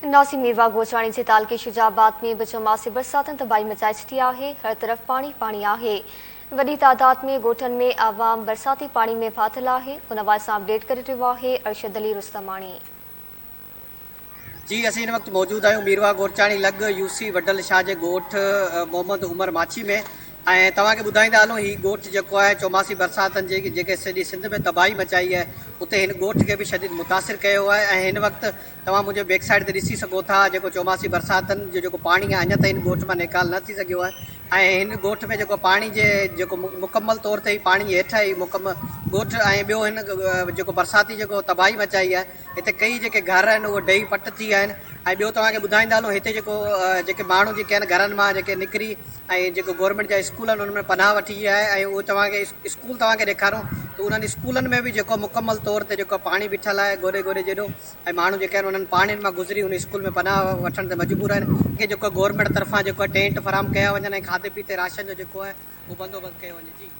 नासी मीरवा गोचाणी जे तालके शुजाबाद में चौमासी बरसातन तबाही मचाए छॾी आहे। हर तरफ़ पानी पानी आहे। वॾी तादाद में ॻोठनि में आवाम बरसाती पानी में फाथल आहे। उन हवाले सां अपडेट करे रहियो आहे अरशद अली रुस्तमानी। जी असीं इन वक़्तु मौजूद आहियूं मीरवा गोरचाणी लॻ यूसी वडल शाह जे ॻोठ मोहम्मद उमर माछी में। ऐं तव्हांखे ॿुधाईंदा हलूं ही ॻोठ जेको आहे चौमासी बरसातनि जेके सॼी सिंध में तबाही मचाई आहे उते हिन ॻोठ खे बि शदीद मुतासिर कयो आहे। ऐं हिन वक़्तु तव्हां मुंहिंजे बैक साइड ते ॾिसी सघो था जेको चौमासी बरसातनि जो जेको पाणी आहे अञा ताईं हिन ॻोठ मां निकाल न थी सघियो आहे। ऐं हिन ॻोठ में जेको पाणी जे जेको मुकमल तौर ते ई पाणी हेठि ई मुकमल ॻोठ ऐं ॿियो हिन जेको बरसाती जेको तबाही मचाई आहे हिते कई जेके घर आहिनि उहे ढही पट थी विया आहिनि। ऐं ॿियो तव्हांखे ॿुधाईंदा हलूं हिते जेके माण्हू जेके आहिनि घरनि मां जेके निकिरी ऐं जेको गवर्नमेंट जा स्कूल आहिनि उन में पनाह वठी विया आहे। ऐं उहो तव्हांखे स्कूल तव्हांखे ॾेखारूं त उन्हनि स्कूलनि में बि जेको मुकमल तौर ते जेको पाणी बीठल आहे गोरे गोरे जहिड़ो। ऐं माण्हू जेके आहिनि उन्हनि पाणियुनि मां गुज़री उन स्कूल में पनाह वठण ते मजबूर आहिनि कि जेको गवर्नमेंट तरफ़ां जेको टेंट फराहम कया वञनि ऐं खाधे पीते राशन जो जेको आहे उहो बंदोबस्तु कयो वञे। जी।